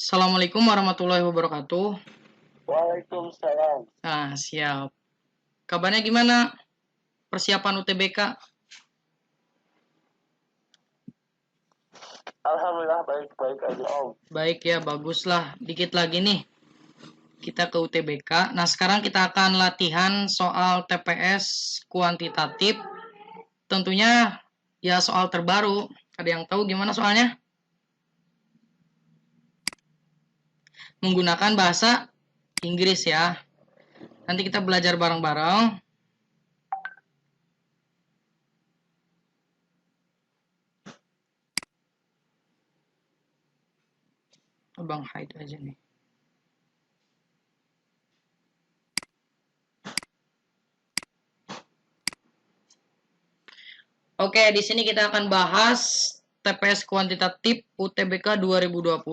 Assalamualaikum warahmatullahi wabarakatuh. Waalaikumsalam. Nah, siap. Kabarnya gimana? Persiapan UTBK? Alhamdulillah baik-baik aja Om. Baik ya, baguslah. Dikit lagi nih kita ke UTBK. Nah, sekarang kita akan latihan soal TPS kuantitatif. Tentunya ya soal terbaru. Ada yang tahu gimana soalnya? Menggunakan bahasa Inggris ya. Nanti kita belajar bareng-bareng. Abang hide aja nih. Oke, di sini kita akan bahas TPS kuantitatif UTBK 2020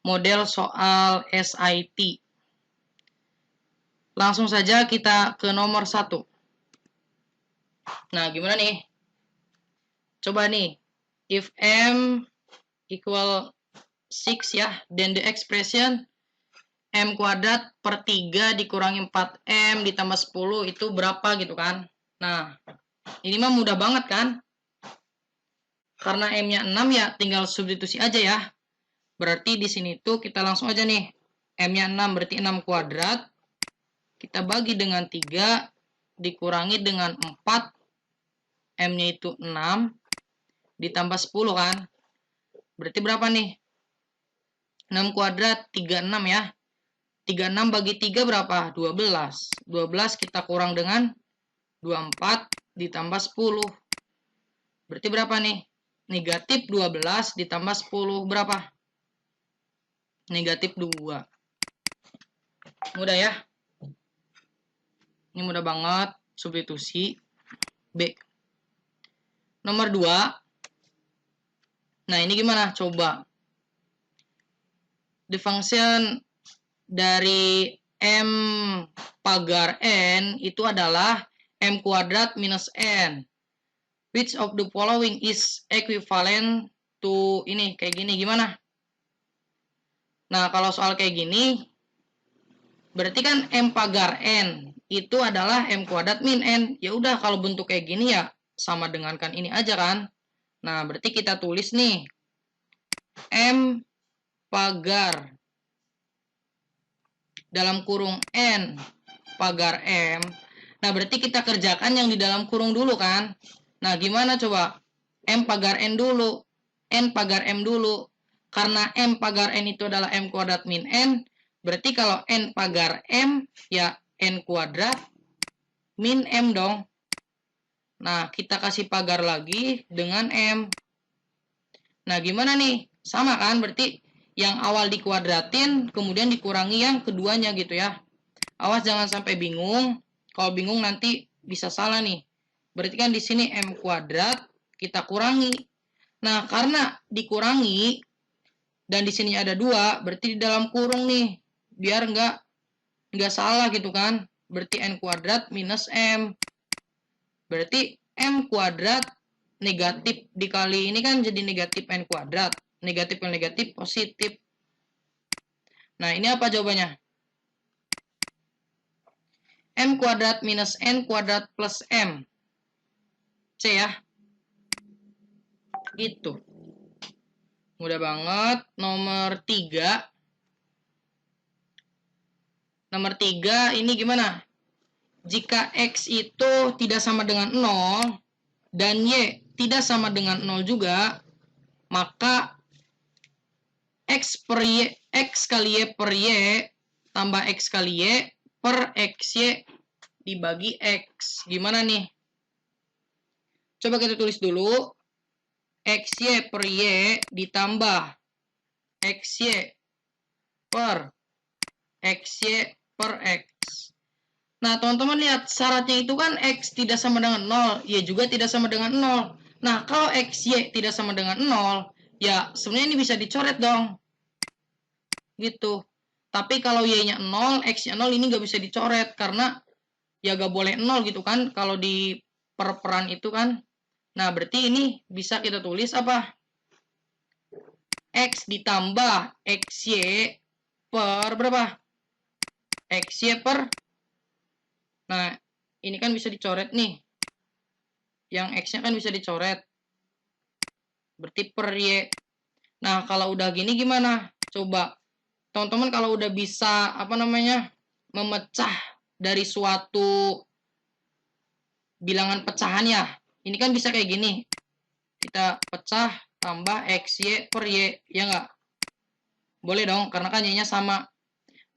model soal SIT. Langsung saja kita ke nomor 1. Nah, gimana nih? Coba nih, if M equal 6 ya, then the expression M kuadrat per 3 dikurangi 4M ditambah 10 itu berapa gitu kan? Nah, ini mah mudah banget kan? Karena M-nya 6 ya tinggal substitusi aja ya. Berarti di sini tuh kita langsung aja nih. M-nya 6 berarti 6 kuadrat. Kita bagi dengan 3 dikurangi dengan 4. M-nya itu 6 ditambah 10 kan. Berarti berapa nih? 6 kuadrat 36 ya. 36 bagi 3 berapa? 12. 12 kita kurang dengan 24 ditambah 10. Berarti berapa nih? Negatif 12 ditambah 10 berapa? Negatif 2. Mudah ya? Ini mudah banget. Substitusi. B. Nomor 2. Nah, ini gimana? Coba. The function dari M pagar N itu adalah M kuadrat minus N. Which of the following is equivalent to ini? Kayak gini, gimana? Nah, kalau soal kayak gini, berarti kan M pagar N itu adalah M kuadrat min N. Ya udah, kalau bentuk kayak gini ya sama dengan kan ini aja kan. Nah, berarti kita tulis nih. M pagar dalam kurung N pagar M. Nah, berarti kita kerjakan yang di dalam kurung dulu kan. Nah, gimana coba? M pagar N dulu. N pagar M dulu. Karena M pagar N itu adalah M kuadrat min N. Berarti kalau N pagar M, ya N kuadrat min M dong. Nah, kita kasih pagar lagi dengan M. Nah, gimana nih? Sama kan? Berarti yang awal dikuadratin, kemudian dikurangi yang keduanya gitu ya. Awas jangan sampai bingung. Kalau bingung nanti bisa salah nih. Berarti kan di sini M kuadrat kita kurangi. Nah, karena dikurangi dan di sini ada 2, berarti di dalam kurung nih. Biar nggak salah gitu kan. Berarti N kuadrat minus M. Berarti M kuadrat negatif dikali ini kan jadi negatif N kuadrat. Negatif ke negatif positif. Nah, ini apa jawabannya? M kuadrat minus N kuadrat plus M. C ya. Gitu. Mudah banget. Nomor 3. Nomor 3 ini gimana? Jika X itu tidak sama dengan 0 dan Y tidak sama dengan 0 juga, maka X kali Y per Y tambah X kali Y per XY dibagi X. Gimana nih? Coba kita tulis dulu. XY per Y ditambah XY per XY per X. Nah, teman-teman lihat syaratnya itu kan X tidak sama dengan 0, Y juga tidak sama dengan 0. Nah, kalau XY tidak sama dengan 0, ya sebenarnya ini bisa dicoret dong. Gitu. Tapi kalau Y-nya 0, X-nya 0 ini nggak bisa dicoret karena ya nggak boleh 0 gitu kan kalau di perperan itu kan. Nah, berarti ini bisa kita tulis apa? X ditambah XY per berapa? XY per, nah ini kan bisa dicoret nih, yang X-nya kan bisa dicoret, berarti per Y. Nah kalau udah gini gimana? Coba teman-teman kalau udah bisa apa namanya memecah dari suatu bilangan pecahan ya, ini kan bisa kayak gini, kita pecah tambah XY per Y, ya nggak? Boleh dong, karena kan Y-nya sama.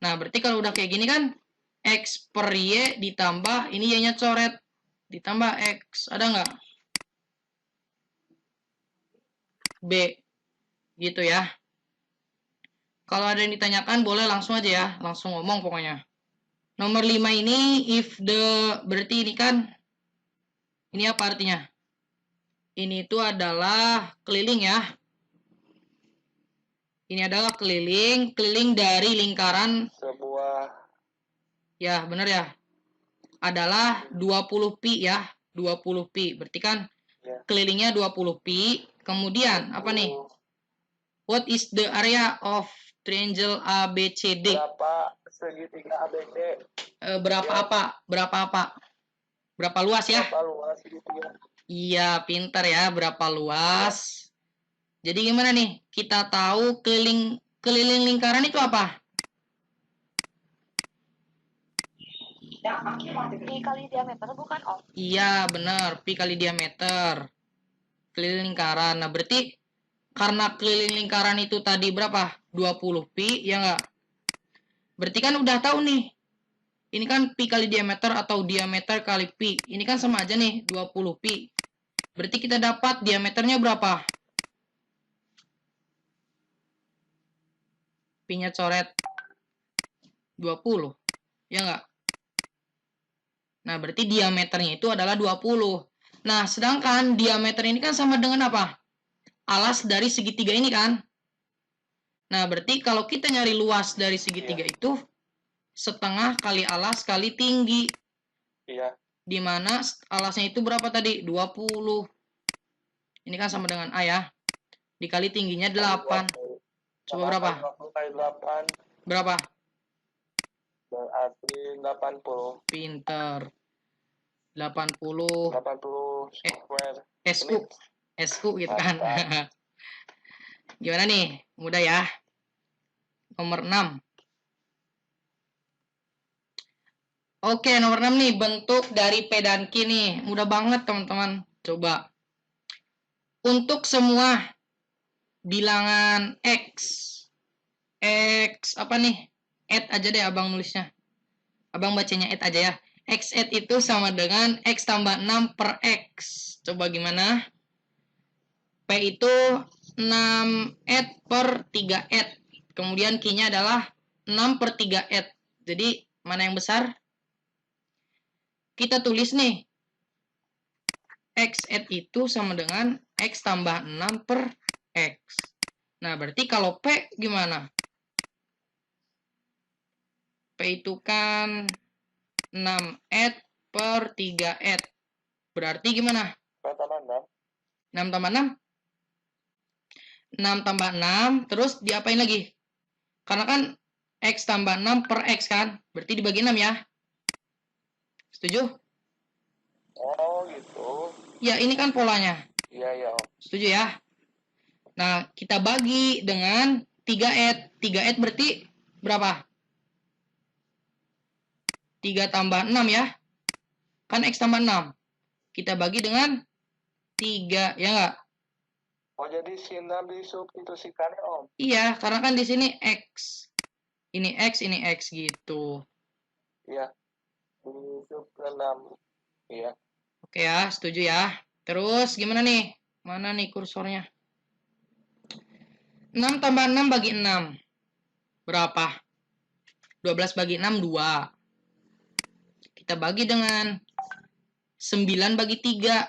Nah, berarti kalau udah kayak gini kan, X per Y ditambah, ini Y-nya coret, ditambah X. Ada nggak? B. Gitu ya. Kalau ada yang ditanyakan, boleh langsung aja ya. Langsung ngomong pokoknya. Nomor 5 ini, if the, berarti ini kan, ini apa artinya? Ini itu adalah keliling ya. Ini adalah keliling dari lingkaran. Sebuah. Ya, benar ya. Adalah 20 pi ya. 20 pi. Berarti kan Ya. kelilingnya 20 pi. Kemudian, apa nih? What is the area of triangle ABCD? Berapa segitiga ABC? Berapa Ya. apa? Berapa apa? Berapa luas ya? Berapa luas segitiga? Iya, pintar ya. Berapa luas? Jadi gimana nih? Kita tahu keliling lingkaran itu apa? Pi kali diameter bukan Om? Iya, benar. Pi kali diameter. Keliling lingkaran. Nah, berarti karena keliling lingkaran itu tadi berapa? 20 pi, ya nggak? Berarti kan udah tahu nih. Ini kan pi kali diameter atau diameter kali pi. Ini kan sama aja nih, 20 pi. Berarti kita dapat diameternya berapa? Pi-nya coret 20. Ya nggak? Nah, berarti diameternya itu adalah 20. Nah, sedangkan diameter ini kan sama dengan apa? Alas dari segitiga ini kan? Nah, berarti kalau kita nyari luas dari segitiga itu, setengah kali alas kali tinggi. Iya. Di mana alasnya itu berapa tadi? 20. Ini kan sama dengan A ya. Dikali tingginya 8. Coba berapa? 20 kali 8. Berapa? Berarti 80. Pinter. 80 80 square. SU. SU gitu kan. Gimana nih? Mudah ya. Nomor 6. Oke, nomor 6 nih. Bentuk dari P dan Q nih. Mudah banget teman-teman. Coba. Untuk semua bilangan X. X apa nih? Add aja deh abang nulisnya. Abang bacanya add aja ya. X add itu sama dengan X tambah 6 per X. Coba gimana? P itu 6 add per 3 add. Kemudian Q-nya adalah 6 per 3 add. Jadi mana yang besar? Kita tulis nih. X add itu sama dengan X tambah 6 per X. Nah, berarti kalau P gimana? P itu kan 6 add per 3 add. Berarti gimana? 6 tambah 6. 6 tambah 6? 6 tambah 6, terus diapain lagi? Karena kan X tambah 6 per X kan? Berarti dibagi 6 ya? Setuju? Oh gitu. Ya, ini kan polanya. Iya ya. Setuju ya? Nah, kita bagi dengan 3 add. 3 add berarti berapa? 3 tambah 6 ya? Kan X tambah 6. Kita bagi dengan 3, ya nggak? Oh jadi si 6 disubstitusikannya Om. Iya, karena kan di sini X. Ini X gitu. Iya. Disub ke 6. Iya. Oke ya, setuju ya. Terus gimana nih? Mana nih kursornya? 6 tambah 6 bagi 6. Berapa? 12 bagi 6, 2. Kita bagi dengan 9 bagi 3.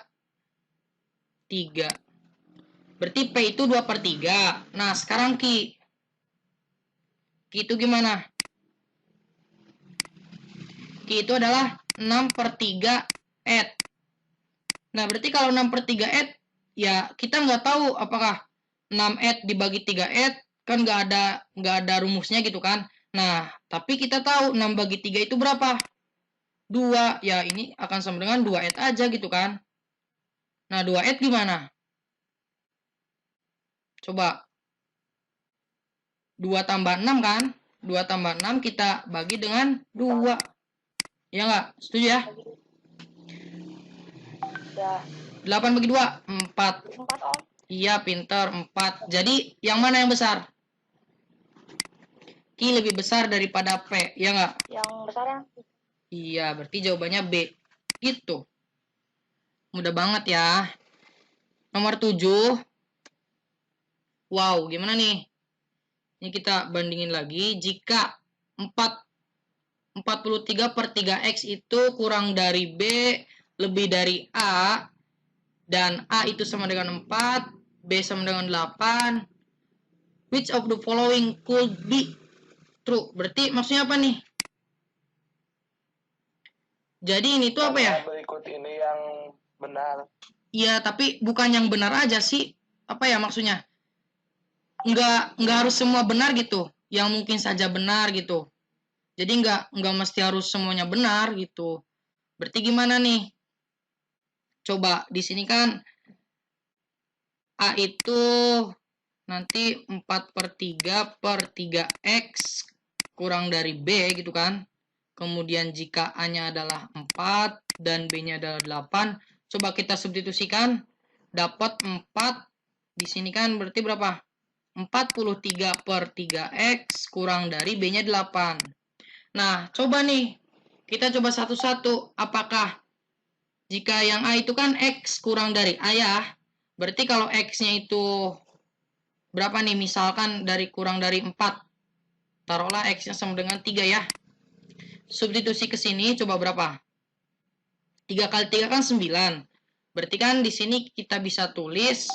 3. Berarti P itu 2 per 3. Nah, sekarang Q. Q itu gimana? Q itu adalah 6 per 3 add. Nah, berarti kalau 6 per 3 add, ya kita nggak tahu apakah 6 dibagi 3 kan nggak ada rumusnya gitu kan. Nah, tapi kita tahu 6 bagi 3 itu berapa? 2. Ya, ini akan sama dengan 2 aja gitu kan. Nah, 2 gimana? Coba. 2 tambah 6 kan? 2 tambah 6 kita bagi dengan 2. Ya nggak? Setuju ya? Ya. 8 bagi 2, 4. 4 Om. Iya, pinter, 4. Jadi, yang mana yang besar? Q lebih besar daripada P, ya nggak? Yang besar yang Iya, berarti jawabannya B. Gitu. Mudah banget ya. Nomor 7. Wow, gimana nih? Ini kita bandingin lagi. Jika 43/3X itu kurang dari B, lebih dari A, dan A itu sama dengan 4, B sama dengan 8, which of the following could be true? Berarti maksudnya apa nih? Jadi ini tuh apa ya? Berikut ini yang benar. Iya, tapi bukan yang benar aja sih. Apa ya maksudnya? Nggak harus semua benar gitu. Yang mungkin saja benar gitu. Jadi nggak mesti harus semuanya benar gitu. Berarti gimana nih? Coba di sini kan A itu nanti 4/3/3X kurang dari B gitu kan. Kemudian jika A-nya adalah 4 dan B-nya adalah 8, coba kita substitusikan. Dapat 4, di sini kan berarti berapa? 43/3X kurang dari B-nya 8. Nah, coba nih, kita coba satu-satu. Apakah jika yang A itu kan X kurang dari A ya, berarti kalau X-nya itu berapa nih? Misalkan kurang dari 4. Taruhlah X-nya sama dengan 3 ya. Substitusi ke sini coba berapa? 3 kali 3 kan 9. Berarti kan di sini kita bisa tulis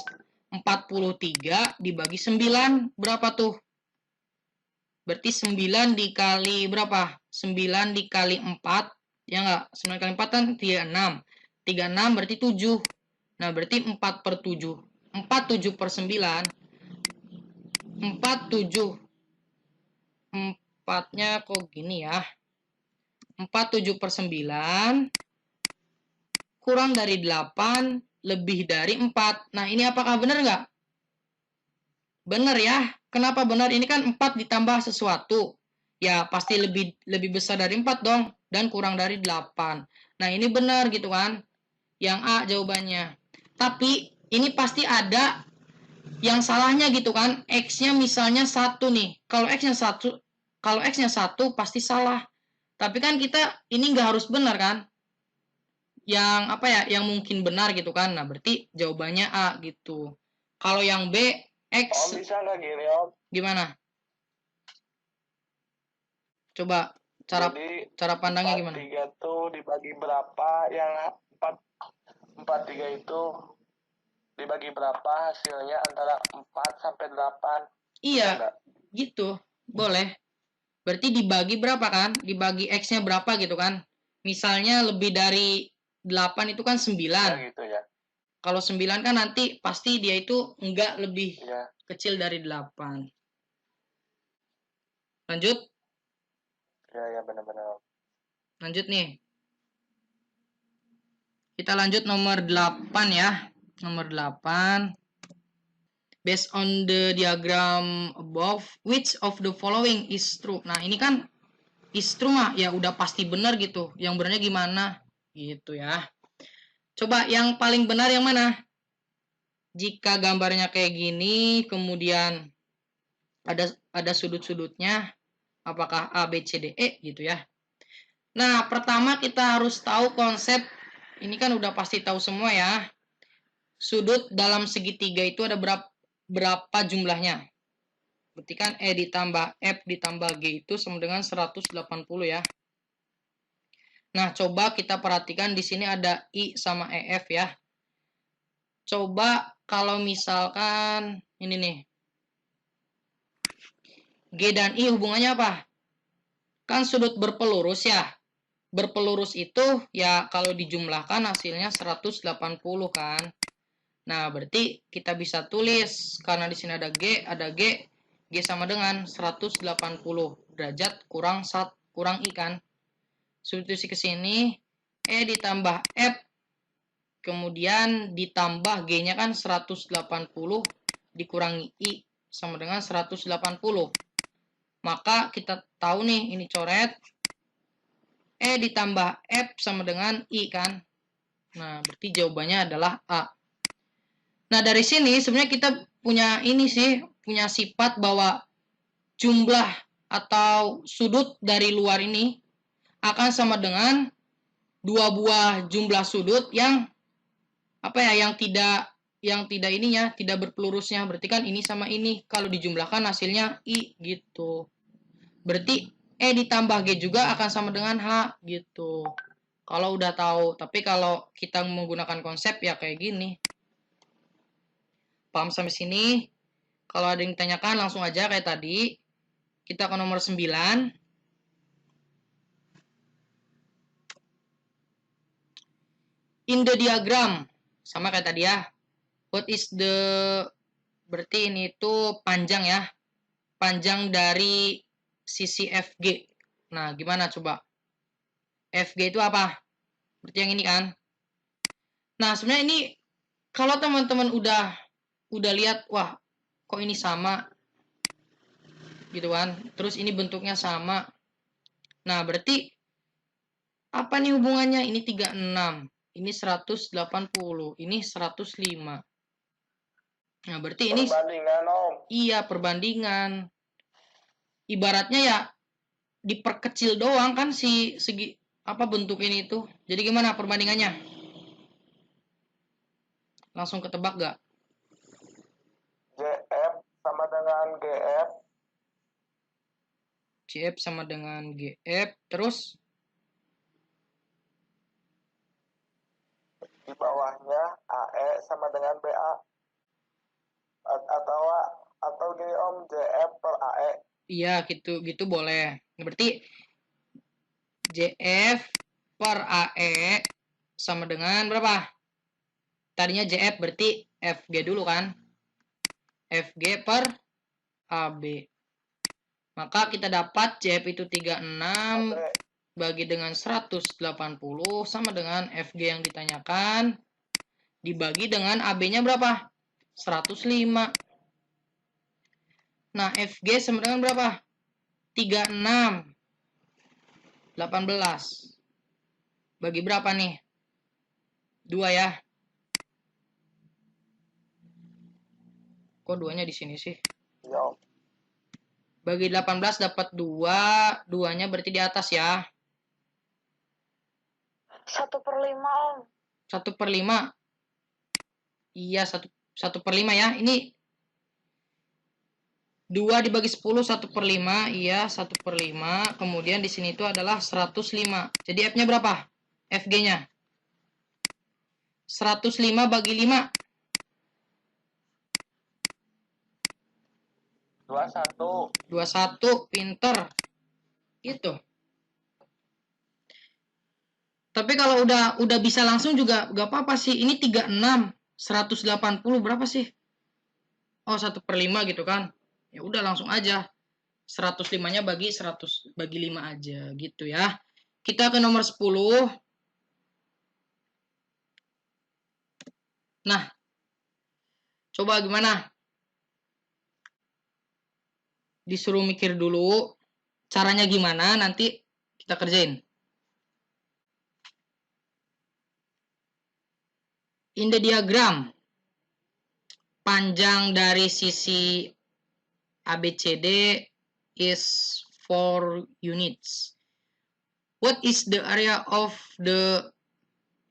43 dibagi 9. Berapa tuh? Berarti 9 dikali berapa? 9 dikali 4. Ya enggak? 9 kali 4 kan 36. 36 berarti 7. Nah, berarti 4/7. 4/7/9. 47. 4-nya kok gini ya? 47/9 kurang dari 8 lebih dari 4. Nah, ini apakah benar nggak? Benar ya. Kenapa benar? Ini kan 4 ditambah sesuatu. Ya, pasti lebih besar dari 4 dong. Dan kurang dari 8. Nah, ini benar gitu kan. Yang A jawabannya. Tapi, ini pasti ada yang salahnya gitu kan. X-nya misalnya 1 nih. Kalau X-nya 1 pasti salah. Tapi kan kita ini nggak harus benar kan. Yang apa ya, yang mungkin benar gitu kan. Nah, berarti jawabannya A gitu. Kalau yang B, X. Om bisa nggak gini Om? Gimana? Coba cara pandangnya gimana? 43 tuh dibagi berapa? Yang 43 itu dibagi berapa hasilnya antara 4 sampai 8? Iya, gitu. Boleh. Berarti dibagi berapa kan? Dibagi X-nya berapa gitu kan? Misalnya lebih dari 8 itu kan 9. Ya gitu ya. Kalau 9 kan nanti pasti dia itu enggak lebih Ya. kecil dari 8. Lanjut. Ya benar-benar. Lanjut nih. Kita lanjut nomor 8 ya. Nomor 8. Based on the diagram above, which of the following is true? Nah, ini kan is true mah ya udah pasti benar gitu. Yang benarnya gimana? Gitu ya. Coba yang paling benar yang mana? Jika gambarnya kayak gini, kemudian ada sudut-sudutnya, apakah A, B, C, D, E gitu ya. Nah, pertama kita harus tahu konsep, ini kan udah pasti tahu semua ya. Sudut dalam segitiga itu ada berapa jumlahnya? Berarti kan E ditambah F ditambah G itu sama dengan 180 ya. Nah, coba kita perhatikan di sini ada I sama EF ya. Coba kalau misalkan ini nih. G dan I hubungannya apa? Kan sudut berpelurus ya. Berpelurus itu ya kalau dijumlahkan hasilnya 180 kan. Nah, berarti kita bisa tulis karena di sini ada G, G sama dengan 180 derajat kurang I kan. Substitusi ke sini, E ditambah F, kemudian ditambah G-nya kan 180 dikurangi I sama dengan 180. Maka kita tahu nih, ini coret, E ditambah F sama dengan I kan. Nah, berarti jawabannya adalah A. Nah, dari sini sebenarnya kita punya ini sih, punya sifat bahwa jumlah atau sudut dari luar ini akan sama dengan dua buah jumlah sudut yang tidak berpelurusnya. Berarti kan ini sama ini kalau dijumlahkan hasilnya I gitu. Berarti E ditambah G juga akan sama dengan H gitu. Kalau udah tahu, tapi kalau kita menggunakan konsep ya kayak gini. Paham sampai sini? Kalau ada yang ditanyakan langsung aja kayak tadi. Kita ke nomor 9. In the diagram. Sama kayak tadi ya. What is the... Berarti ini tuh panjang ya. Panjang dari sisi FG. Nah, gimana coba? FG itu apa? Berarti yang ini kan. Nah, sebenarnya ini kalau teman-teman udah lihat, wah, kok ini sama gitu kan. Terus ini bentuknya sama. Nah, berarti apa nih hubungannya? Ini 36, ini 180, ini 105. Nah, berarti ini Perbandingan, Om. iya, perbandingan. Ibaratnya ya diperkecil doang kan si segi apa bentuk ini itu. Jadi gimana perbandingannya? Langsung ketebak gak? JF sama dengan GF. CF sama dengan GF. Terus Di bawahnya AE sama dengan BA. Atau gini Om, JF per AE. iya gitu boleh. Berarti JF per AE sama dengan berapa? Tadinya JF berarti FG dulu kan? FG per AB. Maka kita dapat JF itu 36 bagi dengan 180 sama dengan FG yang ditanyakan dibagi dengan AB-nya berapa? 105. Nah, FG sama dengan berapa? 36. 18. Bagi berapa nih? 2 ya. Kok 2-nya di sini sih? Ya, Om. Bagi 18 dapat 2. 2-nya berarti di atas ya. 1/5 Om. 1/5. Iya, 1/5 ya. Ini 2 dibagi 10, 1/5. Iya, 1/5. Kemudian di sini itu adalah 105. Jadi F-nya berapa? FG-nya. 105 bagi 5. 21. 21. Pinter. Gitu. Tapi kalau udah bisa langsung juga gak apa-apa sih. Ini 36. 180 berapa sih? Oh, 1/5 gitu kan. Ya udah langsung aja. 105-nya bagi 100 bagi 5 aja gitu ya. Kita ke nomor 10. Nah, coba gimana? Disuruh mikir dulu. Caranya gimana nanti kita kerjain. In the diagram, panjang dari sisi ABCD is 4 units. What is the area of the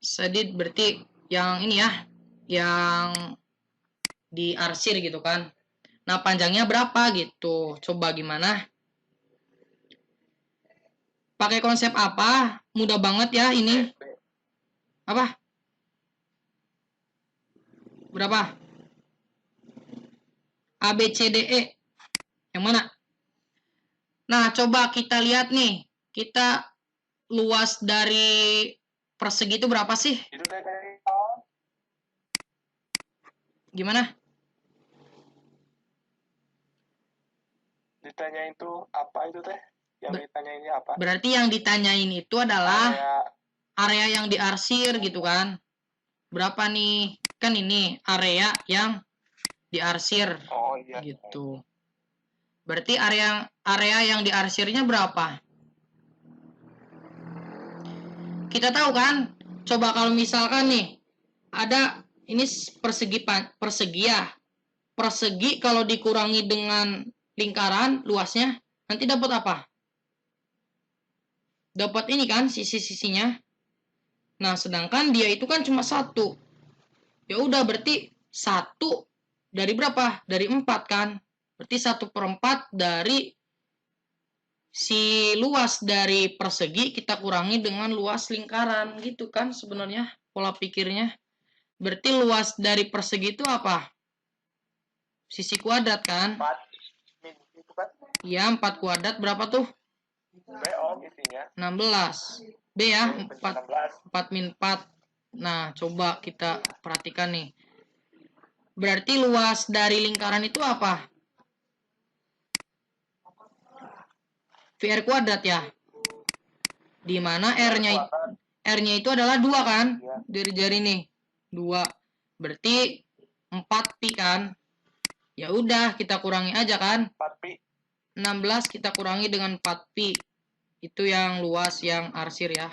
sedit? Berarti yang ini ya, yang diarsir gitu kan. Nah, panjangnya berapa gitu. Coba gimana? Pakai konsep apa? Mudah banget ya ini. Apa? Berapa? ABCDE. Yang mana? Nah, coba kita lihat nih. Kita luas dari persegi itu berapa sih? Itu kayak Om. Gimana? Ditanyain tuh apa itu teh? Yang ditanyainnya apa? Berarti yang ditanyain itu adalah Area. area yang diarsir gitu kan. Berapa nih? Kan ini area yang diarsir Oh iya. gitu. Berarti area yang diarsirnya berapa? Kita tahu kan? Coba kalau misalkan nih ada ini persegi ya. Persegi kalau dikurangi dengan lingkaran luasnya nanti dapat apa? Dapat ini kan sisi-sisinya. Nah, sedangkan dia itu kan cuma satu. Ya udah berarti satu dari berapa? Dari 4 kan? Berarti 1/4 dari si luas dari persegi kita kurangi dengan luas lingkaran gitu kan sebenarnya pola pikirnya. Berarti luas dari persegi itu apa? Sisi kuadrat kan? 4 itu kan? Iya, 4 kuadrat berapa tuh? B isinya. 16. B ya, 4 16. min 4. Nah, coba kita perhatikan nih. Berarti luas dari lingkaran itu apa? VR kuadrat ya. Di mana R-nya itu adalah 2 kan? Ya. Dari jari nih. 2. Berarti 4 pi kan? Ya udah, kita kurangi aja kan? 4 pi. 16 kita kurangi dengan 4 pi. Itu yang luas yang arsir ya.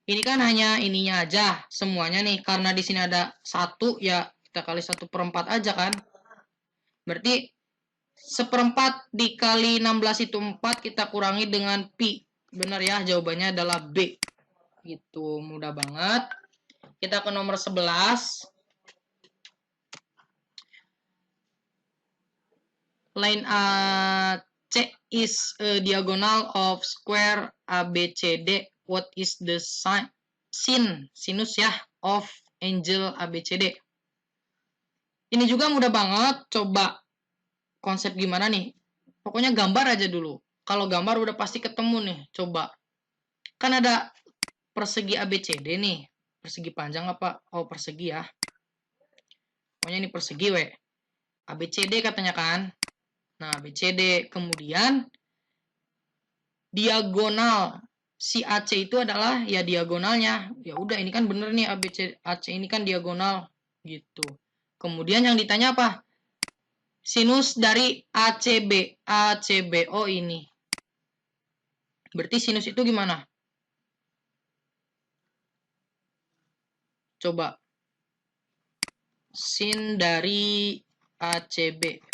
Ini kan hanya ininya aja semuanya nih. Karena di sini ada 1 ya kita kali 1/4 aja kan? Berarti 1/4 dikali 16 itu 4, kita kurangi dengan pi. Benar ya, jawabannya adalah B. Gitu, mudah banget. Kita ke nomor 11. Line AC is a diagonal of square ABCD. What is the sinus ya of angle ABCD? Ini juga mudah banget. Coba konsep gimana nih? Pokoknya gambar aja dulu. Kalau gambar udah pasti ketemu nih. Coba. Kan ada persegi ABCD nih. Persegi panjang apa? Oh, persegi ya. Pokoknya ini persegi, we. ABCD katanya kan. Nah, ABCD. Kemudian diagonal si AC itu adalah ya diagonalnya. Ya udah, ini kan bener nih AC ini kan diagonal gitu. Kemudian yang ditanya apa? Sinus dari ACBO ini. Berarti sinus itu gimana? Coba. Sin dari ACB.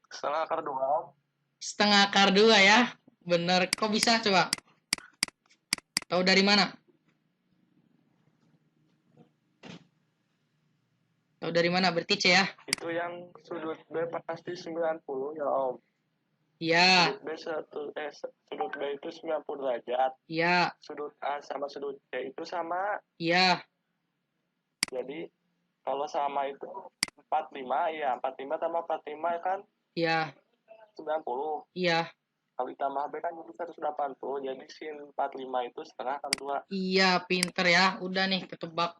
Setengah akar 2. Setengah akar 2 ya. Bener. Kok bisa coba? Tahu dari mana? Tahu dari mana? Berarti C ya. Itu yang sudut B pasti 90 ya Om. Iya. Sudut B itu 90 derajat. Iya. Sudut A sama sudut C itu sama. Iya. Jadi kalau sama itu 45 ya 45 tambah 45 kan Iya. 90. Iya. Kalau ditambah B kan jadi 180. Jadi sin 45 itu setengah akar 2. Iya, pinter ya. Udah nih ketebak.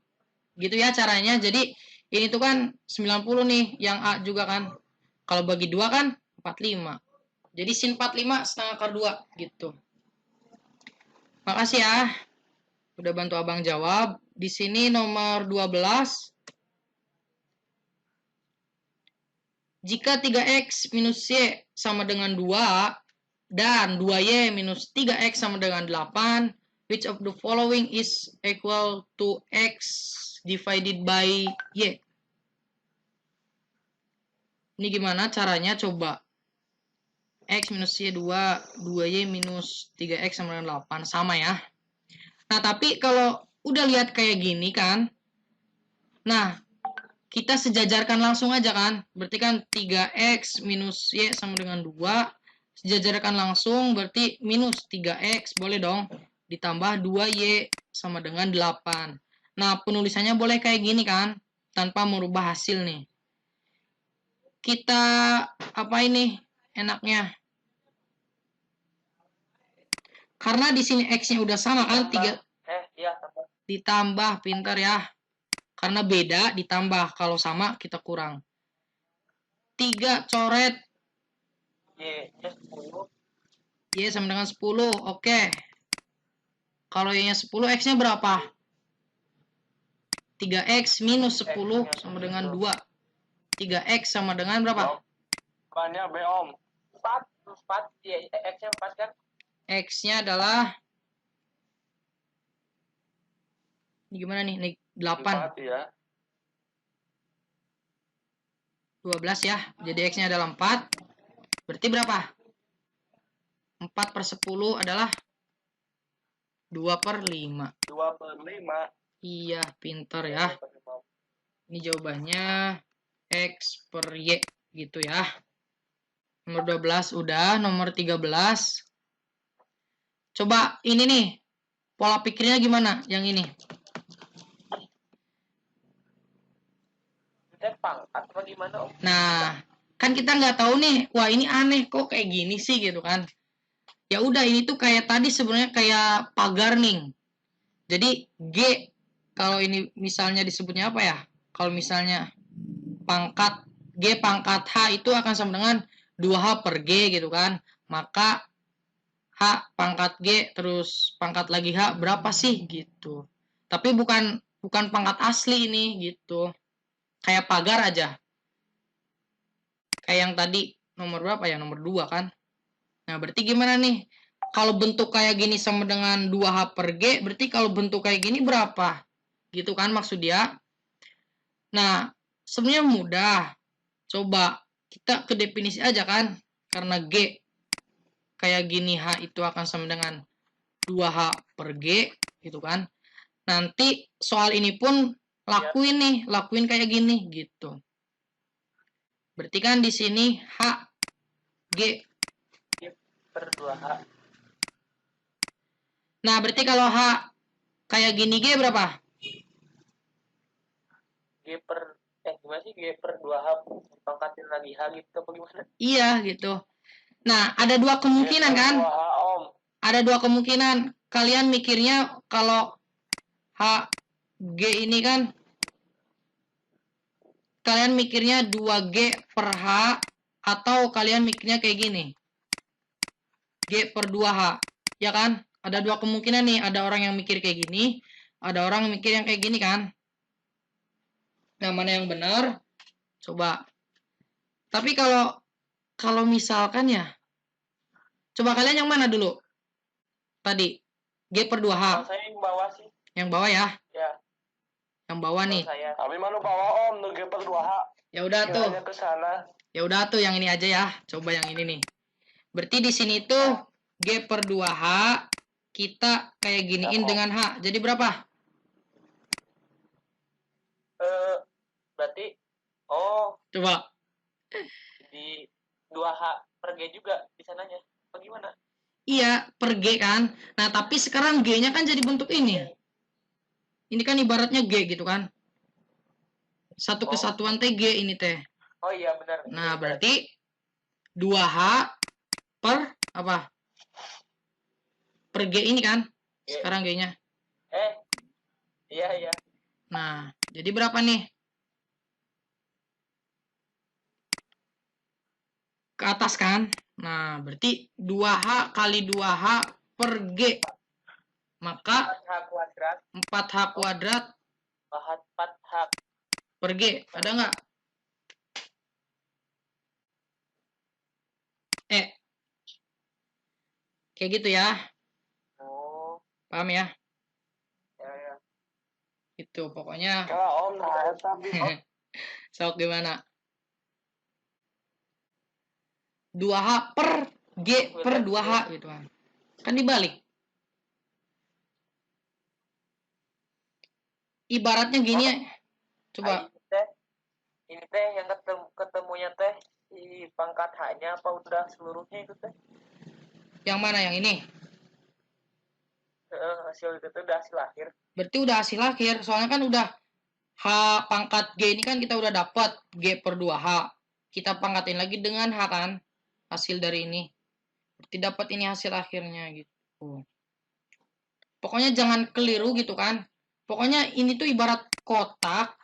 Gitu ya caranya. Jadi ini tuh kan 90 nih yang A juga kan. Kalau bagi 2 kan 45. Jadi sin 45 setengah akar 2 gitu. Makasih ya. Udah bantu Abang jawab. Di sini nomor 12. Jika 3x minus y sama dengan 2 dan 2y minus 3x sama dengan 8, which of the following is equal to x divided by y? Ini gimana caranya coba? X minus y 2, 2y minus 3x sama dengan 8. Sama ya. Nah, tapi kalau udah lihat kayak gini kan, nah, kita sejajarkan langsung aja kan. Berarti kan 3x minus y sama dengan 2. Sejajarkan langsung berarti minus 3x. Boleh dong. Ditambah 2y sama dengan 8. Nah, penulisannya boleh kayak gini kan. Tanpa merubah hasil nih. Kita, apa ini enaknya? Karena di sini x-nya udah sama kan. 3 iya. ditambah, pintar ya. Karena beda ditambah, kalau sama kita kurang. 3 coret Y-nya 10. Y sama dengan 10. Oke. Kalau Y-nya 10, X-nya berapa? 3X minus 10 sama dengan 2. 3X sama dengan berapa? Jawabannya B, Om. 4, ya, X-nya 4 kan? X-nya adalah ini gimana nih? Nih 8. 4 ya. 12 ya. Jadi X-nya adalah 4. Berarti berapa? 4 per 10 adalah 2 per 5. 2 per 5. Iya, pinter ya. Ini jawabannya X per Y gitu ya. Nomor 12 udah, nomor 13. Coba ini nih, pola pikirnya gimana yang ini? Kita pangkat apa gimana, Om? Nah, kan kita nggak tahu nih, wah ini aneh kok kayak gini sih gitu kan. Ya udah, ini tuh kayak tadi sebenarnya kayak pagar nih. Jadi G, kalau ini misalnya disebutnya apa ya? Kalau misalnya pangkat G pangkat H itu akan sama dengan 2H per G gitu kan. Maka H pangkat G terus pangkat lagi H berapa sih gitu. Tapi bukan pangkat asli ini gitu. Kayak pagar aja. Kayak yang tadi nomor berapa ya? Nomor 2 kan. Nah, berarti gimana nih? Kalau bentuk kayak gini sama dengan 2H per G, berarti kalau bentuk kayak gini berapa? Gitu kan maksud dia. Nah, sebenarnya mudah. Coba kita ke definisi aja kan. Karena G kayak gini, H itu akan sama dengan 2H per G gitu kan. Nanti soal ini pun lakuin kayak gini gitu. Berarti kan di sini H G Per 2H. Nah, berarti kalau H kayak gini G berapa? Gimana sih G per 2H pangkatin lagi H gitu apa gimana? Iya, gitu. Nah, ada dua kemungkinan kan? 2H, Om. Ada dua kemungkinan. Kalian mikirnya kalau H G ini kan, kalian mikirnya 2G per H, atau kalian mikirnya kayak gini. G per 2H. Ya kan? Ada dua kemungkinan nih. Ada orang yang mikir kayak gini, ada orang yang mikir yang kayak gini kan? Nah, mana yang benar? Coba. Tapi kalau misalkan ya, coba kalian yang mana dulu? Tadi G per 2H. Kalau saya yang bawah sih. Yang bawah ya. Ya. Yang bawah nih. Saya. Tapi mana bawa, Om, G per 2H. Ya udah tuh. Kiranya ke sana. Ya udah tuh yang ini aja ya. Coba yang ini nih. Berarti di sini tuh G per 2H kita kayak giniin dengan H. Jadi berapa? Berarti Coba. di 2H per G juga di sananya. Bagaimana? Iya, per G kan. Nah, tapi sekarang G-nya kan jadi bentuk ini. Ini kan ibaratnya G gitu kan. Satu kesatuan teh G ini teh. Oh iya benar. Nah, berarti 2H per apa? Per G ini kan. Sekarang G-nya. Iya. Nah, jadi berapa nih? Ke atas kan? Nah, berarti 2H kali 2H per G. Maka 4H kuadrat. 4H kuadrat 4H per G. Ada nggak? Kayak gitu ya. Paham ya? Ya. Itu pokoknya. Kalau Om, nah, tapi Sok gimana? 2H per G per 2H gitu kan. Kan dibalik. Ibaratnya gini ya. Coba. Ini teh yang ketemunya teh di pangkat H-nya apa udah seluruhnya itu teh? Yang mana yang ini? Hasil itu udah hasil akhir. Berarti udah hasil akhir. Soalnya kan udah H pangkat G ini kan kita udah dapat G per 2H. Kita pangkatin lagi dengan H kan. Hasil dari ini. Berarti dapat ini hasil akhirnya gitu. Pokoknya jangan keliru gitu kan. Pokoknya ini tuh ibarat kotak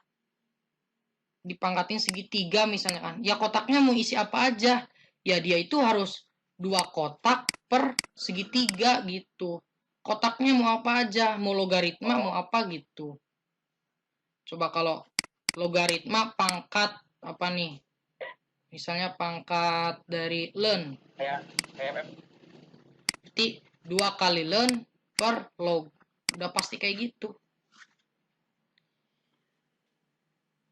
dipangkatin segitiga misalnya kan. Ya kotaknya mau isi apa aja. Ya dia itu harus 2 kotak per segitiga gitu. Kotaknya mau apa aja, mau logaritma mau apa gitu. Coba kalau logaritma pangkat apa nih? Misalnya pangkat dari ln. Kayak Berarti 2 kali ln per log. Udah pasti kayak gitu.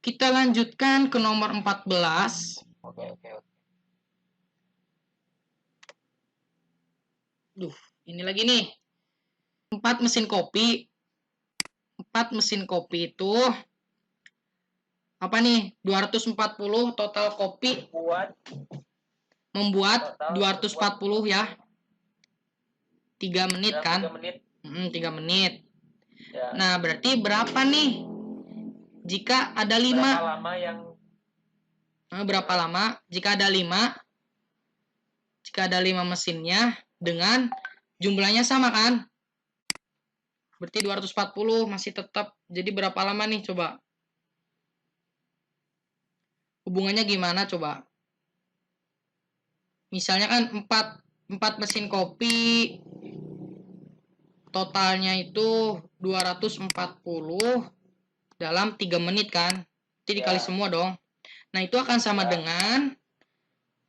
Kita lanjutkan ke nomor 14. Oke. Ini lagi nih. 4 mesin kopi. 4 mesin kopi itu apa nih? 240 total kopi membuat 240 ya. 3 menit kan? 3 menit. 3 menit. Ya. Nah, berarti berapa nih? Jika ada 5. Berapa lama yang Berapa lama? Jika ada 5. Jika ada 5 mesinnya dengan jumlahnya sama kan? Berarti 240 masih tetap. Jadi berapa lama nih coba? Hubungannya gimana coba? Misalnya kan 4 mesin kopi totalnya itu 240 dalam 3 menit kan? Jadi dikali semua dong. Nah, itu akan sama dengan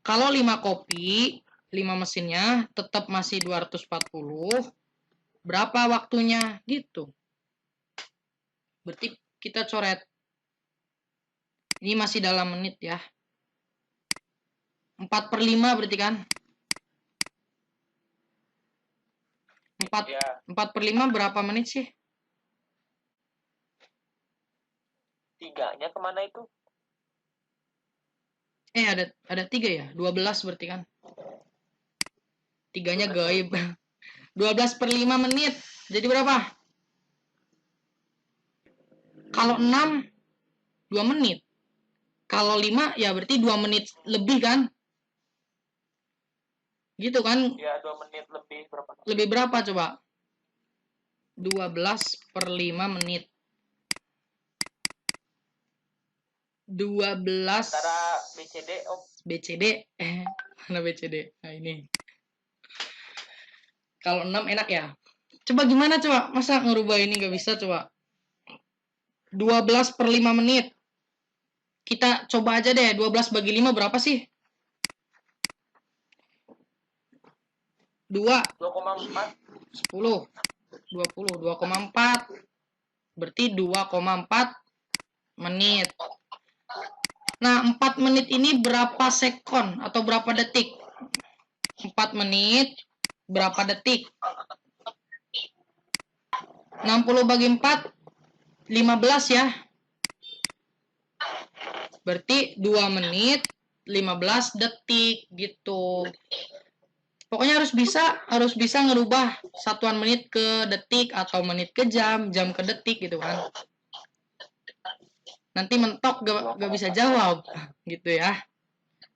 kalau 5 kopi, 5 mesinnya tetap masih 240. Berapa waktunya? Gitu. Berarti kita coret. Ini masih dalam menit ya. 4/5 berarti kan? 4/5 berapa menit sih? 3-nya kemana itu? Ada 3 ya? 12 berarti kan? 3-nya gaib. 12/5 menit. Jadi berapa? Kalau 6, 2 menit. Kalau 5, ya berarti 2 menit lebih kan? Gitu kan? Ya, 2 menit lebih berapa? Lebih berapa coba? 12/5 menit. 12 Antara BCD, BCD. Mana BCD? Nah, ini. Kalau 6 enak ya. Coba gimana coba? Masa ngerubah ini nggak bisa coba? 12/5 menit. Kita coba aja deh. 12 bagi 5 berapa sih? 2. 2,4. 10. 20. 2,4. Berarti 2,4 menit. Nah, 4 menit ini berapa sekon atau berapa detik? 4 menit berapa detik? 60 bagi 4, 15 ya. Berarti 2 menit 15 detik gitu. Pokoknya harus bisa ngerubah satuan menit ke detik atau menit ke jam, jam ke detik gitu kan. Nanti mentok gak bisa jawab gitu ya.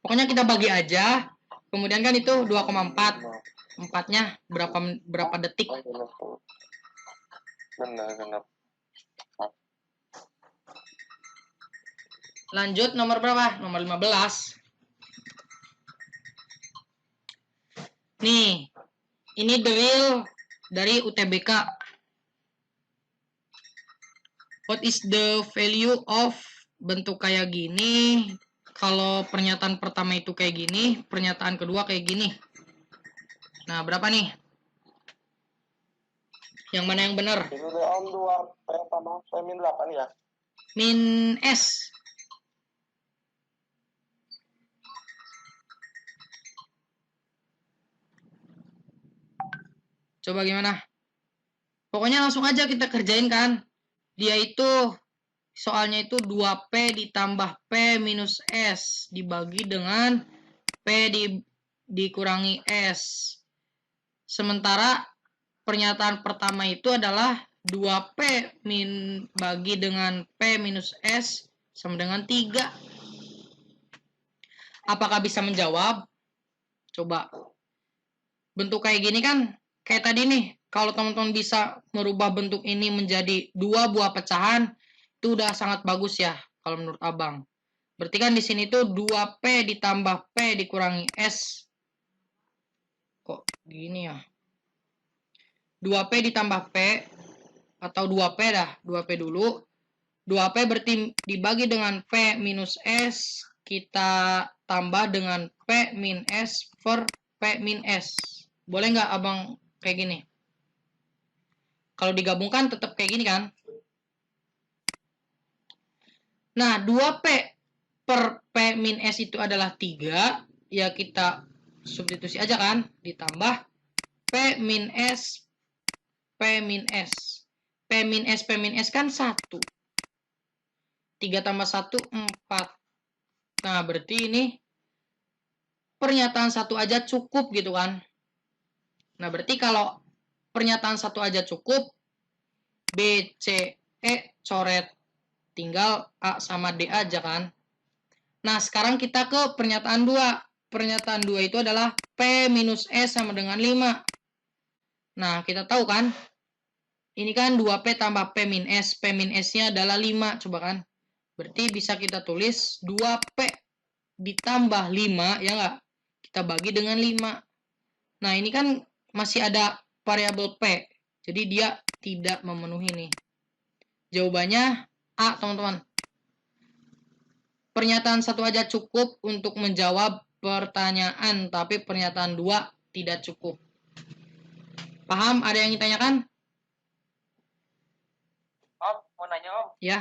Pokoknya kita bagi aja. Kemudian kan itu 2,4. 4-nya berapa detik? Benar. Lanjut nomor berapa? Nomor 15. Nih, ini drill dari UTBK. What is the value of bentuk kayak gini? Kalau pernyataan pertama itu kayak gini, pernyataan kedua kayak gini. Nah, berapa nih? Yang mana yang benar? Itu deh om 2 sama min 8 ya. Min S. Coba gimana? Pokoknya langsung aja kita kerjain kan. Dia itu soalnya itu 2P ditambah P minus S dibagi dengan P dikurangi S. Sementara pernyataan pertama itu adalah 2P bagi dengan P minus S sama dengan 3. Apakah bisa menjawab? Coba. Bentuk kayak gini kan, kayak tadi nih, kalau teman-teman bisa merubah bentuk ini menjadi 2 buah pecahan, Itu udah sangat bagus ya kalau menurut Abang. Berarti kan di sini tuh 2P ditambah P dikurangi S. Kok gini ya? 2P ditambah P atau 2P dah, 2P dulu. 2P berarti dibagi dengan P minus S, kita tambah dengan P min S per P min S. Boleh nggak Abang kayak gini? Kalau digabungkan tetap kayak gini kan? Nah, 2P per P min S itu adalah 3. Ya kita substitusi aja kan? Ditambah P min S, P min S. P min S, P min S kan 1. 3 tambah 1, 4. Nah, berarti ini pernyataan satu aja cukup gitu kan. Nah, berarti kalau pernyataan satu aja cukup, B, C, E coret. Tinggal A sama D aja kan. Nah, sekarang kita ke pernyataan 2. Pernyataan 2 itu adalah P minus S sama dengan 5. Nah, kita tahu kan, ini kan 2P tambah P min S. P min S-nya adalah 5, coba kan. Berarti bisa kita tulis 2P ditambah 5, ya nggak? Kita bagi dengan 5. Nah, ini kan masih ada variabel P. Jadi dia tidak memenuhi nih. Jawabannya A, teman-teman. Pernyataan satu aja cukup untuk menjawab pertanyaan, tapi pernyataan 2 tidak cukup. Paham? Ada yang ditanyakan? Om, mau nanya Om. Ya.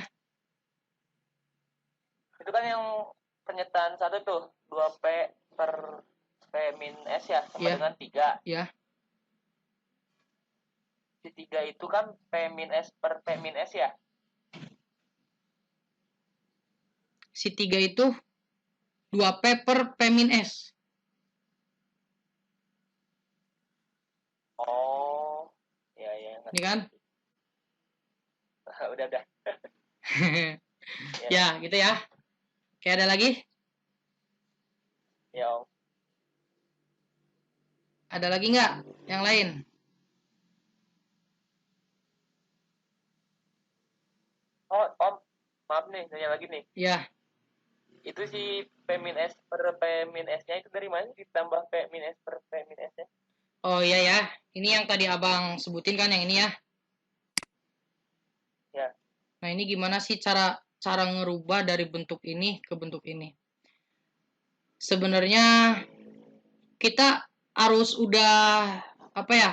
Itu kan yang pernyataan 1 tuh, 2P per P min S ya, sama Iya. dengan 3. Ya. Si 3 itu kan P min S per P min S ya. Si 3 itu 2P per P min S. Oh, ya. Ini kan? Udah. Ya, gitu ya. Oke, ada lagi? Ya Om. Ada lagi nggak yang lain? Oh, Om, maaf nih, nanya lagi nih. Ya. Itu si P min S per P min S-nya itu dari mana? Ditambah P min S per P min S-nya? Oh iya ya. Ini yang tadi Abang sebutin kan yang ini ya. Ya. Nah, ini gimana sih cara ngerubah dari bentuk ini ke bentuk ini? Sebenarnya kita harus udah apa ya?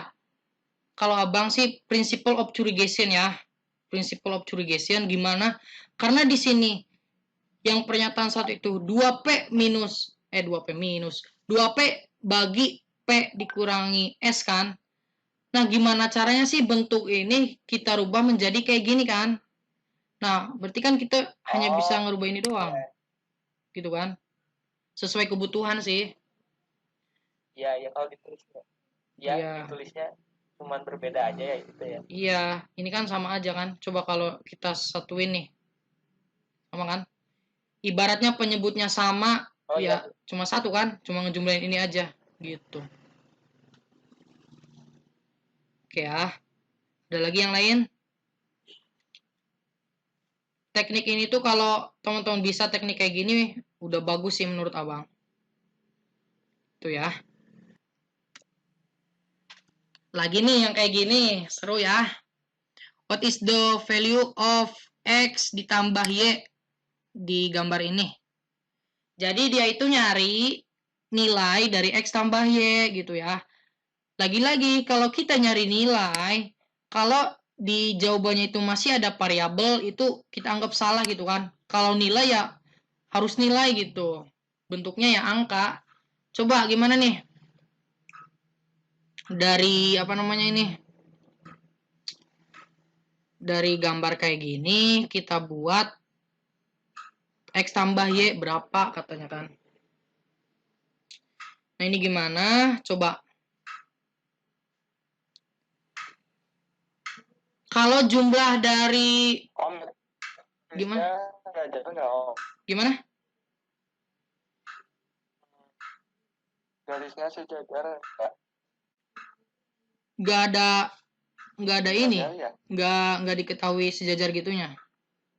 Kalau Abang sih principle of surrogation ya. Principle of surrogation gimana? Karena di sini yang pernyataan satu itu 2P minus 2P bagi P dikurangi S kan. Nah, gimana caranya sih bentuk ini kita rubah menjadi kayak gini kan? Nah, berarti kan kita hanya bisa ngerubah ini doang. Gitu kan? Sesuai kebutuhan sih. Iya, kalau ditulisnya. Ya, Iya. ditulisnya cuman berbeda aja ya gitu ya. Iya, ini kan sama aja kan. Coba kalau kita satuin nih. Sama kan? Ibaratnya penyebutnya sama, Oh ya iya. cuma satu kan? Cuma ngejumlahin ini aja. Gitu. Oke ya. Ada lagi yang lain? Teknik ini tuh kalau teman-teman bisa teknik kayak gini, udah bagus sih menurut Abang. Tuh ya. Lagi nih yang kayak gini, seru ya. What is the value of X ditambah Y di gambar ini? Jadi dia itu nyari nilai dari X tambah Y gitu ya. Lagi-lagi kalau kita nyari nilai, kalau di jawabannya itu masih ada variabel, itu kita anggap salah gitu kan. Kalau nilai ya harus nilai gitu. Bentuknya ya angka. Coba gimana nih? Dari apa namanya ini? Dari gambar kayak gini kita buat X tambah Y berapa katanya kan. Nah, ini gimana? Coba. Kalau jumlah dari Om, gimana? nggak Om? Gimana? Garisnya sejajar Nggak ada ini. ya? Nggak diketahui sejajar gitunya.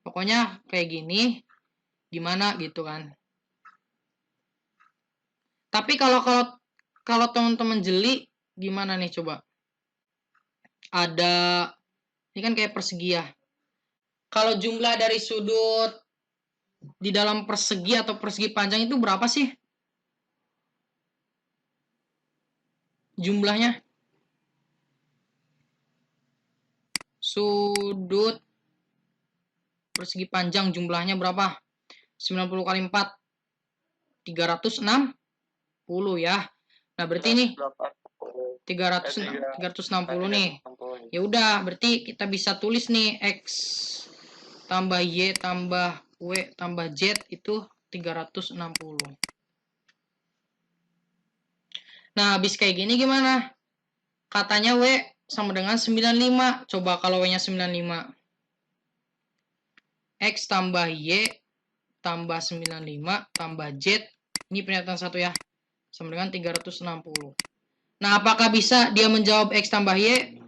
Pokoknya kayak gini, gimana gitu kan. Tapi kalau teman-teman jeli, gimana nih coba? Ada, ini kan kayak persegi ya. Kalau jumlah dari sudut di dalam persegi atau persegi panjang itu berapa sih? Jumlahnya? Sudut persegi panjang jumlahnya berapa? 90 kali 4. 360 ya. Nah, berarti ini 360 nih. Ya udah, berarti kita bisa tulis nih X tambah Y tambah W tambah Z itu 360. Nah, habis kayak gini gimana? Katanya W sama dengan 95. Coba kalau W-nya 95. X tambah Y tambah 95 tambah Z. Ini pernyataan satu ya. Sama dengan 360. Nah, apakah bisa dia menjawab X tambah Y?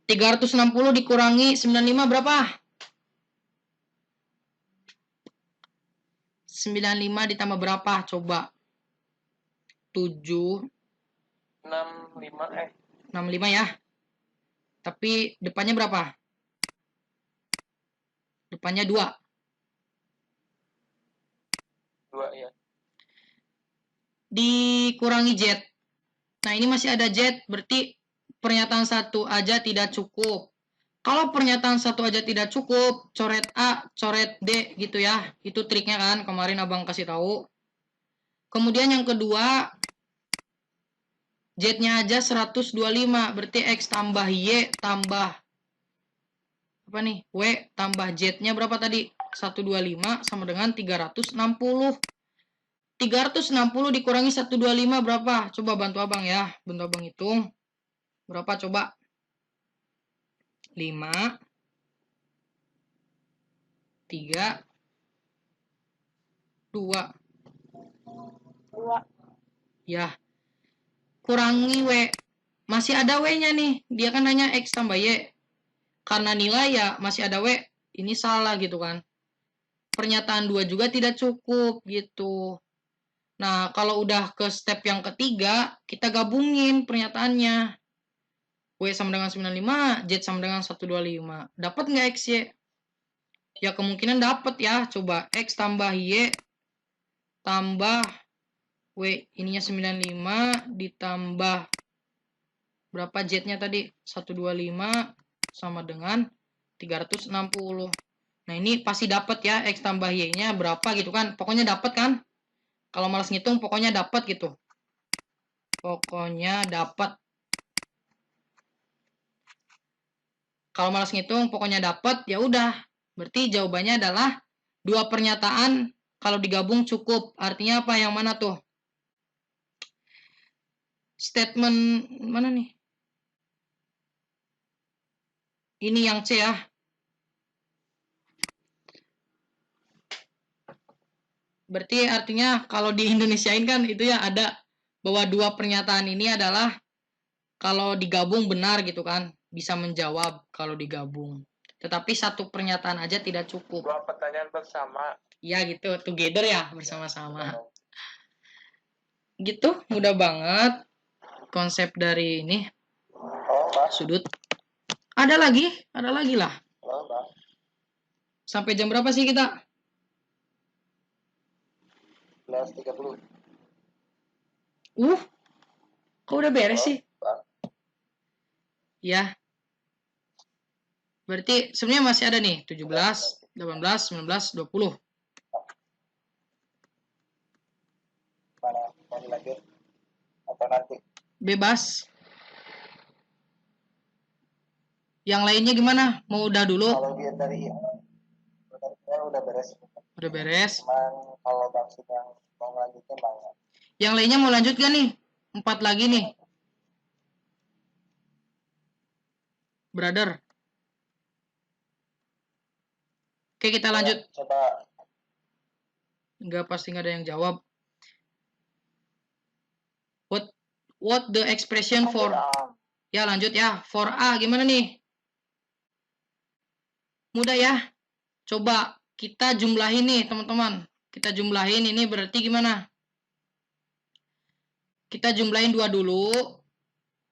360 dikurangi 95 berapa? 95 ditambah berapa? Coba. 7. 65 ya. Tapi depannya berapa? Depannya 2. 2 ya. Dikurangi Z. Nah, ini masih ada Z. Berarti pernyataan satu aja tidak cukup. Kalau pernyataan satu aja tidak cukup, coret A, coret D gitu ya. Itu triknya kan, kemarin abang kasih tahu. Kemudian yang kedua, Z-nya aja 125, berarti X tambah Y tambah apa nih? W tambah Z-nya berapa tadi? 125 sama dengan 360. 360 dikurangi 125 berapa? Coba bantu abang ya. Bantu abang hitung. Berapa coba? 5, 3, 2. 2. Ya. Kurangi W. Masih ada W-nya nih. Dia kan nanya X tambah Y. Karena nilai ya masih ada W. Ini salah gitu kan. Pernyataan 2 juga tidak cukup gitu. Nah, kalau udah ke step yang ketiga, kita gabungin pernyataannya. W sama dengan 95, Z sama dengan 125. Dapat nggak X, Y? Ya kemungkinan dapat ya. Coba X tambah Y tambah W ininya 95 ditambah berapa Z-nya tadi? 125 sama dengan 360. Nah, ini pasti dapat ya X tambah Y-nya berapa gitu kan. Pokoknya dapat kan? Kalau malas ngitung pokoknya dapat gitu. Pokoknya dapat. Kalau malas ngitung pokoknya dapat, ya udah. Berarti jawabannya adalah 2 pernyataan kalau digabung cukup. Artinya apa? Yang mana tuh? Statement mana nih? Ini yang C ya. Berarti artinya kalau di Indonesiain kan itu ya ada bahwa 2 pernyataan ini adalah kalau digabung benar gitu kan. Bisa menjawab kalau digabung. Tetapi 1 pernyataan aja tidak cukup. 2 pertanyaan bersama. Ya gitu, together ya, bersama-sama. Gitu, mudah banget konsep dari ini Oh, Pak. sudut. Ada lagi lah. Oh, Pak. Sampai jam berapa sih kita? 11.30. Kok udah beres sih? Pak. Ya. Berarti sebenarnya masih ada nih 17, 18, 19, 20. Mana mau dilanjut atau nanti? Bebas. Yang lainnya gimana? Mau udah dulu? Kalau dia dari udah beres. Udah beres. Cuman kalau maksud yang mau lanjutin banget. Yang lainnya mau lanjut gak nih? 4 lagi nih. Brother. Oke, kita lanjut. Coba. Enggak, pasti nggak ada yang jawab. What the expression for? Ya lanjut ya. For A gimana nih? Mudah ya. Coba kita jumlahin nih teman-teman. Kita jumlahin ini berarti gimana? Kita jumlahin 2 dulu.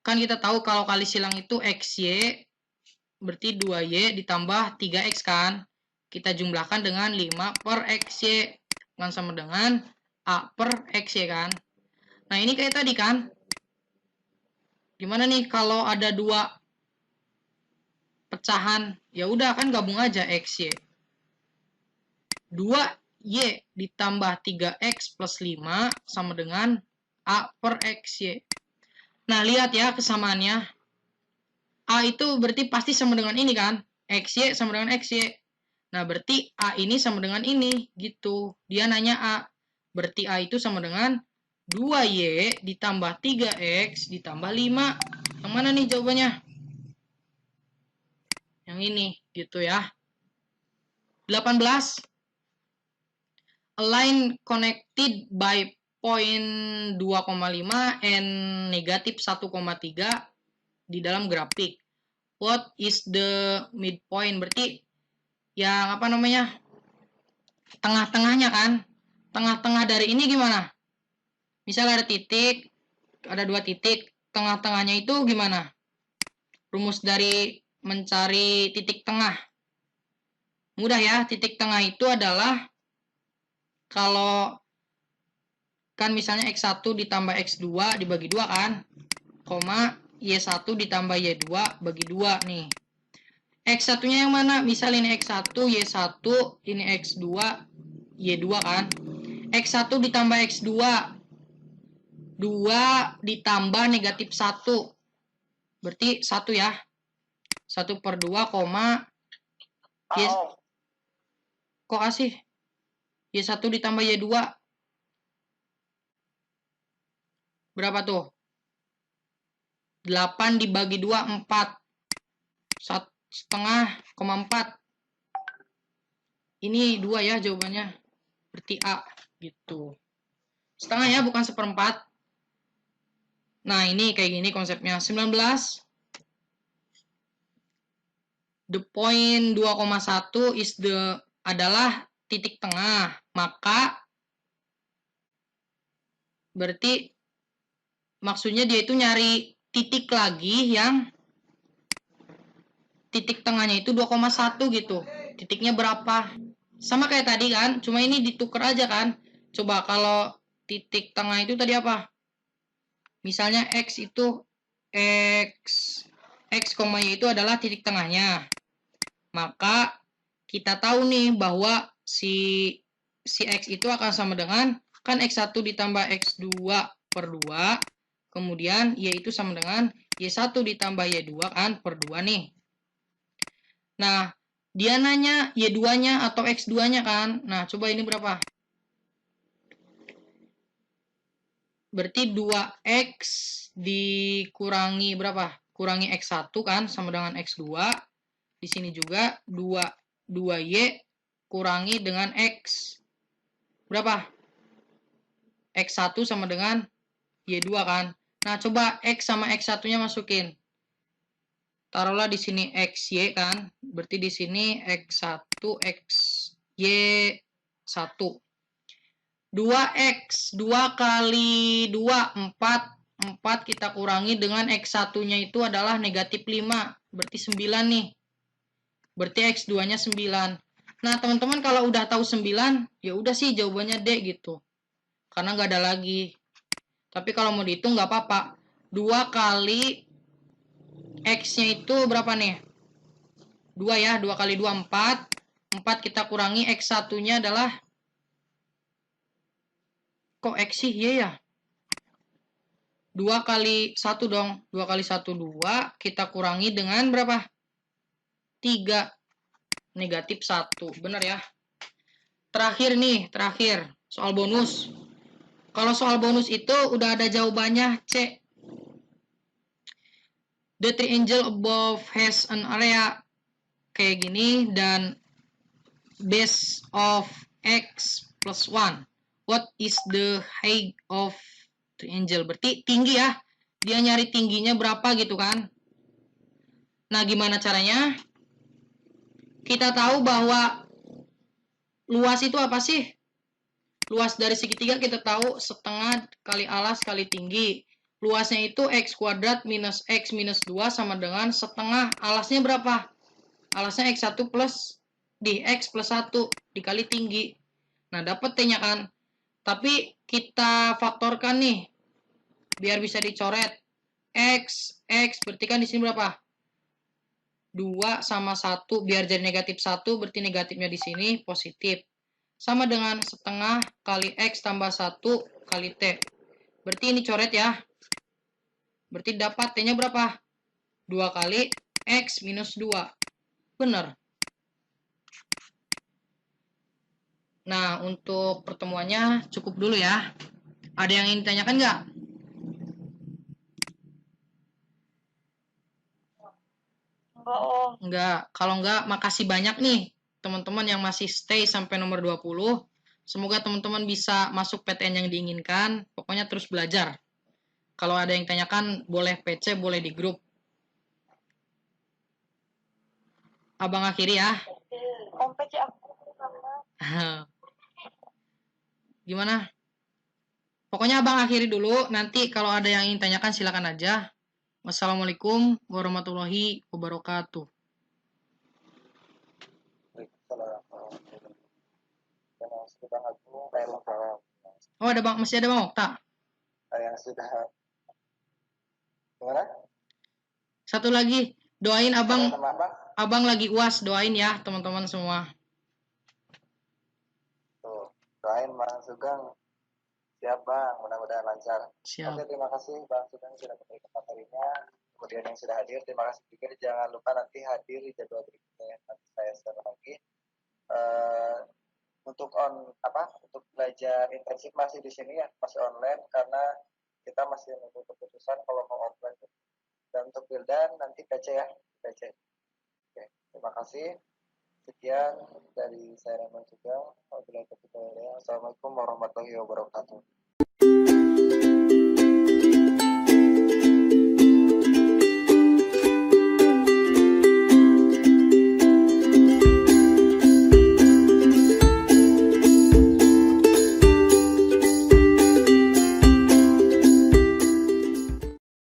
Kan kita tahu kalau kali silang itu XY. Berarti 2Y ditambah 3X kan. Kita jumlahkan dengan 5 per XY. Kan sama dengan A per XY kan. Nah ini kayak tadi kan. Gimana nih kalau ada 2 pecahan? Ya udah kan gabung aja XY. 2Y ditambah 3X plus 5 sama dengan A per XY. Nah, lihat ya kesamaannya. A itu berarti pasti sama dengan ini kan? XY sama dengan XY. Nah, berarti A ini sama dengan ini, gitu. Dia nanya A. Berarti A itu sama dengan 2Y ditambah 3X ditambah 5. Yang mana nih jawabannya? Yang ini, gitu ya. 18. A line connected by point 2,5 and negatif 1,3 di dalam grafik. What is the midpoint? Berarti yang apa namanya? Tengah-tengahnya kan? Tengah-tengah dari ini gimana? Misal ada titik, ada 2 titik, tengah-tengahnya itu gimana? Rumus dari mencari titik tengah. Mudah ya, titik tengah itu adalah kalau kan misalnya X1 ditambah X2 dibagi 2 kan, koma Y1 ditambah Y2 bagi 2 nih. X1-nya yang mana? Misal ini X1, Y1, ini X2, Y2 kan. X1 ditambah X2, 2 ditambah negatif 1. Berarti 1 ya. 1 per 2, koma. Yes. Kok asih? Y1 ditambah Y2. Berapa tuh? 8 dibagi 2, 4. 1,5,4. Ini 2 ya jawabannya. Berarti A. Gitu. Setengah ya, bukan 1/4. Nah, ini kayak gini konsepnya. 19. The point 2,1 is adalah titik tengah. Maka berarti maksudnya dia itu nyari titik lagi yang titik tengahnya itu 2,1 gitu. Titiknya berapa? Sama kayak tadi kan, cuma ini ditukar aja kan. Coba kalau titik tengah itu tadi apa? Misalnya X itu X, Y itu adalah titik tengahnya. Maka kita tahu nih bahwa si X itu akan sama dengan kan X1 ditambah X2 per 2. Kemudian Y itu sama dengan Y1 ditambah Y2 kan per 2 nih. Nah, dia nanya Y2-nya atau X2-nya kan. Nah, coba ini berapa? Berarti 2X dikurangi berapa? Kurangi X1 kan sama dengan X2. Di sini juga 2Y kurangi dengan X. Berapa? X1 sama dengan Y2 kan. Nah, coba X sama X1-nya masukin. Taruhlah di sini XY kan. Berarti di sini X1, XY1. 2X, 2 kali 2, 4. 4 kita kurangi dengan X1-nya itu adalah negatif 5. Berarti 9 nih. Berarti X2-nya 9. Nah, teman-teman kalau udah tahu 9, ya udah sih jawabannya D gitu. Karena nggak ada lagi. Tapi kalau mau dihitung nggak apa-apa. 2 kali X-nya itu berapa nih? 2 ya. 2 kali 2, 4. 4 kita kurangi X1-nya adalah... Kok X sih? Iya ya. 2 kali 1 dong. 2 kali 1, 2. Kita kurangi dengan berapa? 3. Negatif 1. Benar ya. Terakhir nih. Terakhir. Soal bonus. Kalau soal bonus itu udah ada jawabannya C. The triangle above has an area kayak gini dan base of X plus 1. What is the height of triangle? Berarti tinggi ya. Dia nyari tingginya berapa gitu kan. Nah, gimana caranya? kita tahu bahwa luas itu apa sih? Luas dari segitiga kita tahu setengah kali alas kali tinggi. Luasnya itu x kuadrat minus x minus 2 sama dengan setengah. Alasnya berapa? Alasnya x1 plus x plus 1 dikali tinggi. Nah, dapat T-nya kan? Tapi kita faktorkan nih. Biar bisa dicoret. X berarti kan di sini berapa? 2 sama 1 biar jadi negatif 1 berarti negatifnya di sini positif. Sama dengan setengah kali X tambah 1 kali T. Berarti ini coret ya. Berarti dapat T-nya berapa? 2 kali X minus 2. Benar. Nah, untuk pertemuannya cukup dulu ya. Ada yang ingin ditanyakan nggak? Enggak, Om. Enggak. Kalau enggak, makasih banyak nih teman-teman yang masih stay sampai nomor 20. Semoga teman-teman bisa masuk PTN yang diinginkan. Pokoknya terus belajar. Kalau ada yang tanyakan, boleh PC, boleh di grup. Abang akhiri ya. Om PC aku sama. Gimana? Pokoknya abang akhiri dulu. Nanti kalau ada yang ingin tanyakan, silakan aja. Wassalamualaikum warahmatullahi wabarakatuh. Oh, masih ada Bang Okta. Yang sudah gimana? Satu lagi, doain abang Abang? lagi UAS, doain ya teman-teman semua. Tuh, doain Bang Sugeng. Siap Bang, mudah-mudahan lancar. Siap. Oke, terima kasih Bang Sugeng sudah memberikan materinya. Kemudian yang sudah hadir, terima kasih juga. Jangan lupa nanti hadir di jadwal berikutnya. Nanti saya share lagi. Untuk untuk belajar intensif masih di sini ya, masih online karena kita masih menunggu keputusan kalau mau offline. Dan untuk Wildan nanti PC ya, PC. Oke, terima kasih. Sekian dari saya Raymond Sugeng. Wabillahi taufiq wal hidayah. Assalamualaikum warahmatullahi wabarakatuh.